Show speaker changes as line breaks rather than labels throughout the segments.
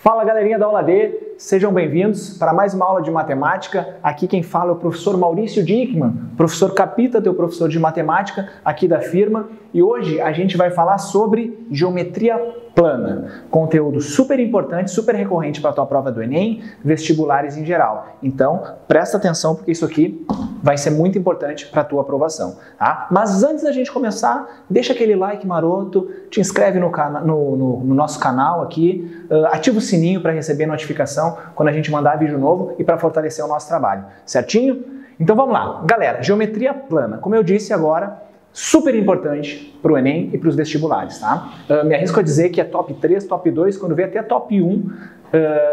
Fala galerinha da aula D, sejam bem-vindos para mais uma aula de matemática. Aqui quem fala é o professor Maurício Dickmann, professor Capita, teu professor de matemática aqui da firma. E hoje a gente vai falar sobre geometria plana, conteúdo super importante, super recorrente para a tua prova do Enem, vestibulares em geral. Então, presta atenção porque isso aqui vai ser muito importante para a tua aprovação, tá? Mas antes da gente começar, deixa aquele like maroto, te inscreve no nosso canal aqui, ativa o sininho para receber notificação quando a gente mandar vídeo novo e para fortalecer o nosso trabalho, certinho? Então vamos lá, galera, geometria plana, como eu disse agora, super importante para o Enem e para os vestibulares, tá? Me arrisco a dizer que é top 3, top 2, quando vê até top 1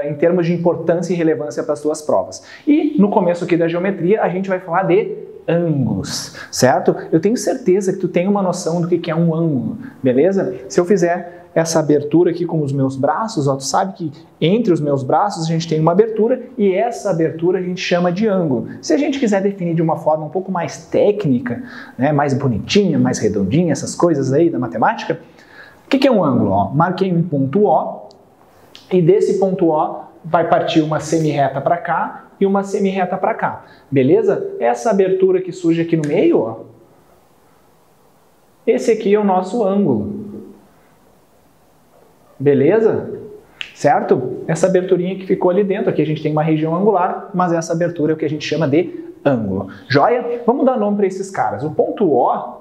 em termos de importância e relevância para as tuas provas. E no começo aqui da geometria a gente vai falar de ângulos, certo? Eu tenho certeza que tu tem uma noção do que é um ângulo, beleza? Se eu fizer essa abertura aqui com os meus braços, ó, tu sabe que entre os meus braços a gente tem uma abertura e essa abertura a gente chama de ângulo. Se a gente quiser definir de uma forma um pouco mais técnica, né, mais bonitinha, mais redondinha, essas coisas aí da matemática, o que é um ângulo? Ó, marquei um ponto O e desse ponto O vai partir uma semirreta para cá e uma semirreta para cá, beleza? Essa abertura que surge aqui no meio, ó, esse aqui é o nosso ângulo. Beleza? Certo? Essa aberturinha que ficou ali dentro, aqui a gente tem uma região angular, mas essa abertura é o que a gente chama de ângulo. Joia? Vamos dar nome para esses caras. O ponto O,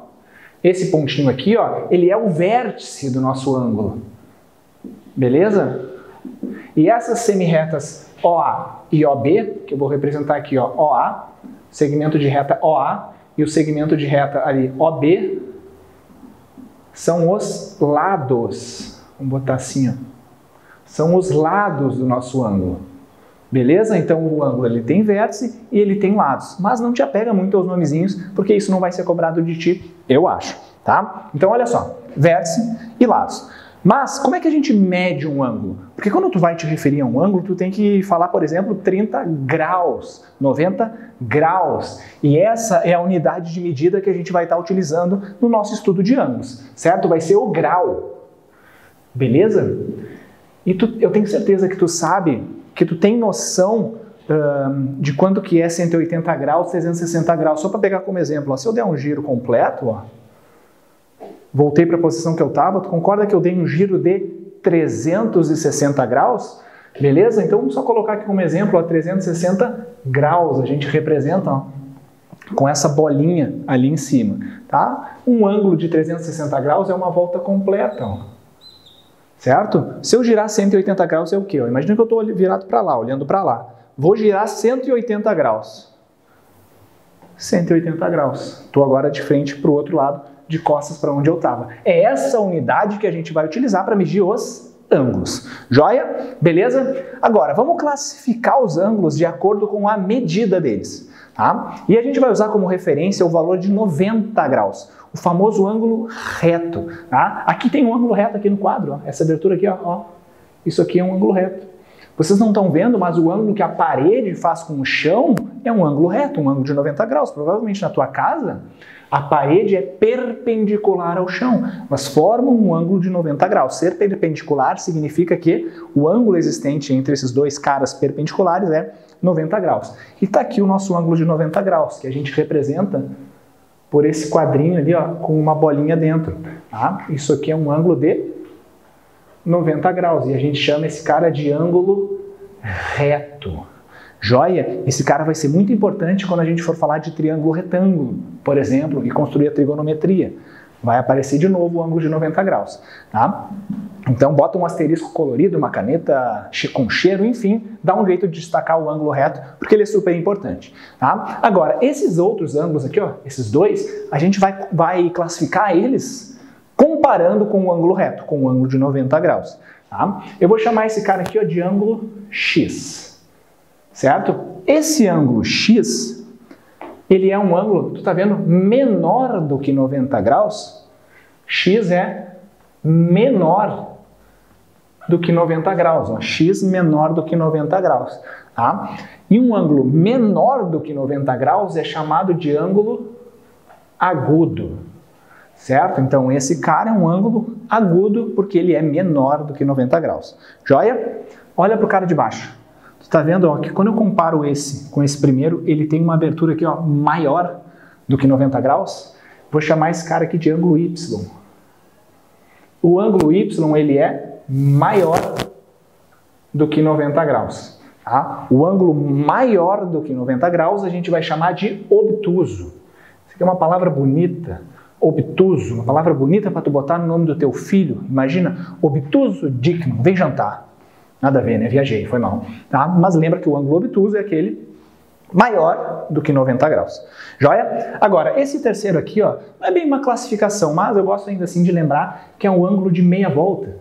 esse pontinho aqui, ó, ele é o vértice do nosso ângulo. Beleza? E essas semirretas OA e OB, que eu vou representar aqui, ó, OA, segmento de reta OA e o segmento de reta ali OB, são os lados. Vamos botar assim, ó. São os lados do nosso ângulo. Beleza? Então o ângulo ele tem vértice e ele tem lados. Mas não te apega muito aos nomezinhos, porque isso não vai ser cobrado de ti, eu acho. Tá? Então olha só, vértice e lados. Mas como é que a gente mede um ângulo? Porque quando tu vai te referir a um ângulo, tu tem que falar, por exemplo, 30 graus, 90 graus. E essa é a unidade de medida que a gente vai estar utilizando no nosso estudo de ângulos, certo? Vai ser o grau. Beleza? E eu tenho certeza que tu sabe, que tu tem noção de quanto que é 180 graus, 360 graus. Só para pegar como exemplo, ó, se eu der um giro completo, ó, voltei para a posição que eu estava, tu concorda que eu dei um giro de 360 graus? Beleza? Então vamos só colocar aqui como exemplo, ó, 360 graus, a gente representa, ó, com essa bolinha ali em cima, tá? Um ângulo de 360 graus é uma volta completa, ó. Certo? Se eu girar 180 graus é o quê? Imagina que eu estou virado para lá, olhando para lá. Vou girar 180 graus. 180 graus. Estou agora de frente para o outro lado, de costas para onde eu estava. É essa unidade que a gente vai utilizar para medir os ângulos. Joia? Beleza? Agora, vamos classificar os ângulos de acordo com a medida deles. Tá? E a gente vai usar como referência o valor de 90 graus. O famoso ângulo reto. Tá? Aqui tem um ângulo reto aqui no quadro. Ó. Essa abertura aqui, ó. Isso aqui é um ângulo reto. Vocês não estão vendo, mas o ângulo que a parede faz com o chão é um ângulo reto, um ângulo de 90 graus. Provavelmente na tua casa, a parede é perpendicular ao chão, mas forma um ângulo de 90 graus. Ser perpendicular significa que o ângulo existente entre esses dois caras perpendiculares é 90 graus. E está aqui o nosso ângulo de 90 graus, que a gente representa por esse quadrinho ali, ó, com uma bolinha dentro. Tá? Isso aqui é um ângulo de 90 graus e a gente chama esse cara de ângulo reto. Joia? Esse cara vai ser muito importante quando a gente for falar de triângulo retângulo, por exemplo, e construir a trigonometria. Vai aparecer de novo o ângulo de 90 graus. Tá? Então bota um asterisco colorido, uma caneta com cheiro, enfim, dá um jeito de destacar o ângulo reto, porque ele é super importante. Tá? Agora, esses outros ângulos aqui, ó, esses dois, a gente vai classificar eles comparando com o ângulo reto, com o ângulo de 90 graus. Tá? Eu vou chamar esse cara aqui, ó, de ângulo X. Certo? Esse ângulo X, ele é um ângulo, tu tá vendo, menor do que 90 graus. X é menor do que 90 graus. Ó. X menor do que 90 graus. Tá? E um ângulo menor do que 90 graus é chamado de ângulo agudo. Certo? Então esse cara é um ângulo agudo porque ele é menor do que 90 graus. Joia? olha para o cara de baixo. Tu tá vendo, ó, que quando eu comparo esse com esse primeiro, ele tem uma abertura aqui, ó, maior do que 90 graus. Vou chamar esse cara aqui de ângulo Y. O ângulo Y, ele é maior do que 90 graus. Tá? O ângulo maior do que 90 graus a gente vai chamar de obtuso. Isso aqui é uma palavra bonita. Obtuso, uma palavra bonita para tu botar no nome do teu filho. Imagina, obtuso Dickman, vem jantar. Nada a ver, né? Viajei, foi mal. Tá? Mas lembra que o ângulo obtuso é aquele maior do que 90 graus. Joia? Agora, esse terceiro aqui, ó, não é bem uma classificação, mas eu gosto ainda assim de lembrar que é um ângulo de meia volta.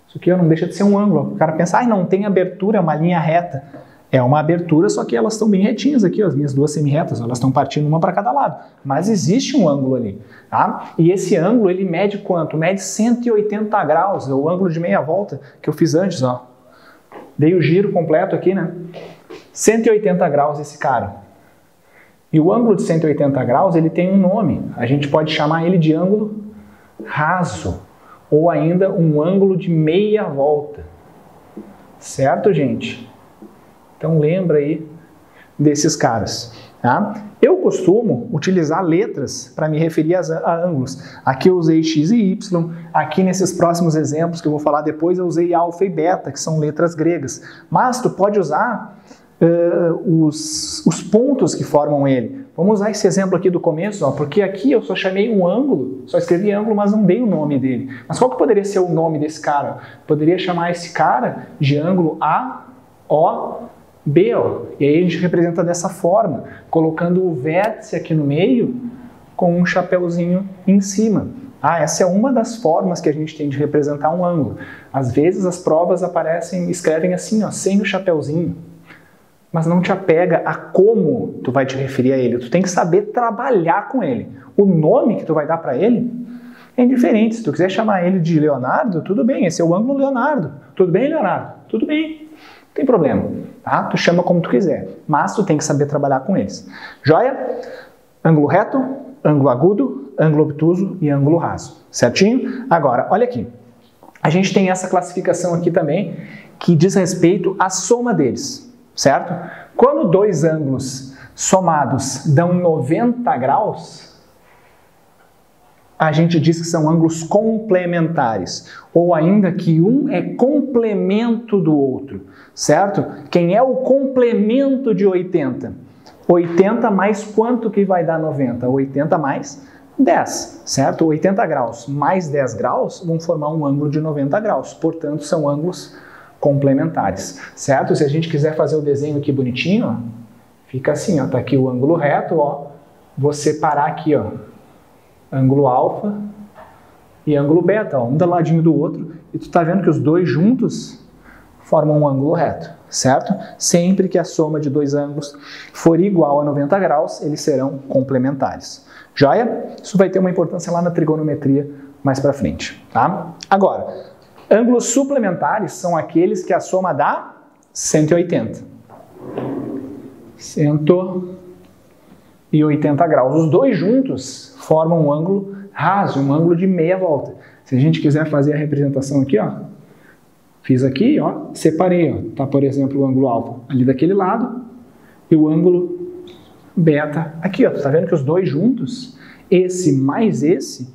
Isso aqui ó, não deixa de ser um ângulo. O cara pensa, não tem abertura, é uma linha reta. É uma abertura, só que elas estão bem retinhas aqui, ó, as minhas duas semi-retas, elas estão partindo uma para cada lado. Mas existe um ângulo ali, tá? E esse ângulo, ele mede quanto? Mede 180 graus, é o ângulo de meia volta que eu fiz antes, ó. Dei o giro completo aqui, né? 180 graus esse cara. E o ângulo de 180 graus, ele tem um nome. A gente pode chamar ele de ângulo raso. Ou ainda um ângulo de meia volta. Certo, gente? Então lembra aí desses caras. Tá? Eu costumo utilizar letras para me referir a ângulos. Aqui eu usei X e Y. Aqui nesses próximos exemplos que eu vou falar depois, eu usei alfa e beta, que são letras gregas. Mas tu pode usar os pontos que formam ele. Vamos usar esse exemplo aqui do começo, ó, porque aqui eu só chamei um ângulo, só escrevi ângulo, mas não dei o nome dele. Mas qual que poderia ser o nome desse cara? Poderia chamar esse cara de ângulo AOB, ó. E aí a gente representa dessa forma, colocando o vértice aqui no meio com um chapéuzinho em cima. Essa é uma das formas que a gente tem de representar um ângulo. Às vezes as provas escrevem assim, ó, sem o chapéuzinho. Mas não te apega a como tu vai te referir a ele. Tu tem que saber trabalhar com ele. O nome que tu vai dar para ele é indiferente. Se tu quiser chamar ele de Leonardo, tudo bem. Esse é o ângulo Leonardo. Tudo bem, Leonardo? Tudo bem. Não tem problema. Tá? Tu chama como tu quiser. Mas tu tem que saber trabalhar com eles. Joia? Ângulo reto, ângulo agudo, ângulo obtuso e ângulo raso. Certinho? Agora, olha aqui. A gente tem essa classificação aqui também que diz respeito à soma deles. Certo? Quando dois ângulos somados dão 90 graus, a gente diz que são ângulos complementares, ou ainda que um é complemento do outro, certo? Quem é o complemento de 80? 80 mais quanto que vai dar 90? 80 mais 10, certo? 80 graus mais 10 graus vão formar um ângulo de 90 graus, portanto são ângulos complementares, certo? Se a gente quiser fazer o desenho aqui bonitinho, ó, fica assim, ó, tá aqui o ângulo reto, ó, vou separar aqui, ó, ângulo alfa e ângulo beta, ó, um do ladinho do outro, e tu tá vendo que os dois juntos formam um ângulo reto, certo? Sempre que a soma de dois ângulos for igual a 90 graus, eles serão complementares. Joia? Isso vai ter uma importância lá na trigonometria mais pra frente, tá? Agora, ângulos suplementares são aqueles que a soma dá 180. 180 graus. Os dois juntos formam um ângulo raso, um ângulo de meia volta. Se a gente quiser fazer a representação aqui, ó, fiz aqui, ó, separei, ó, tá, por exemplo, o ângulo alfa ali daquele lado e o ângulo beta aqui, ó. Tá vendo que os dois juntos, esse mais esse,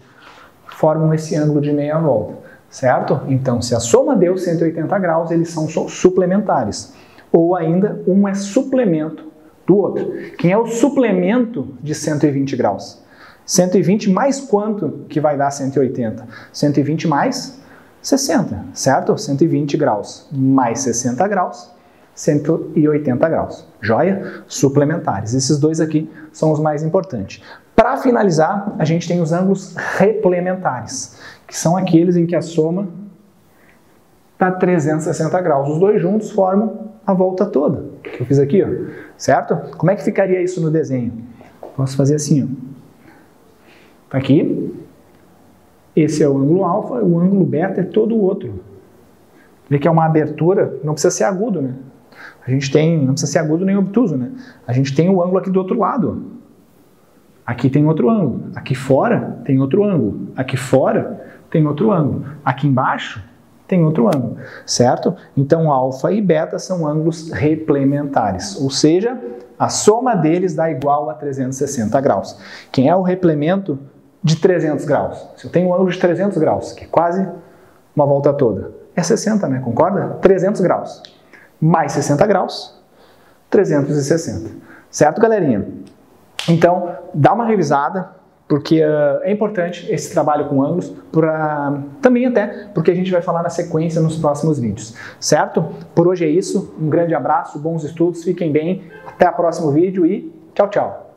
formam esse ângulo de meia volta. Certo? Então, se a soma deu 180 graus, eles são suplementares. Ou ainda, um é suplemento do outro. Quem é o suplemento de 120 graus? 120 mais quanto que vai dar 180? 120 mais 60, certo? 120 graus mais 60 graus, 180 graus. Joia? Suplementares. Esses dois aqui são os mais importantes. Para finalizar, a gente tem os ângulos replementares, que são aqueles em que a soma está 360 graus. Os dois juntos formam a volta toda, que eu fiz aqui, ó, certo? Como é que ficaria isso no desenho? Posso fazer assim, ó. Tá aqui. Esse é o ângulo alfa, o ângulo beta é todo o outro. Vê que é uma abertura, não precisa ser agudo, né? A gente tem, não precisa ser agudo nem obtuso, né? A gente tem o ângulo aqui do outro lado, ó. Aqui tem outro ângulo, aqui fora tem outro ângulo, aqui fora tem outro ângulo, aqui embaixo tem outro ângulo, certo? Então, alfa e beta são ângulos replementares, ou seja, a soma deles dá igual a 360 graus. Quem é o replemento de 300 graus? Se eu tenho um ângulo de 300 graus, que é quase uma volta toda, é 60, né? Concorda? 300 graus. Mais 60 graus, 360. Certo, galerinha? Então, dá uma revisada, porque é importante esse trabalho com ângulos, também até porque a gente vai falar na sequência nos próximos vídeos, certo? Por hoje é isso, um grande abraço, bons estudos, fiquem bem, até o próximo vídeo e tchau, tchau!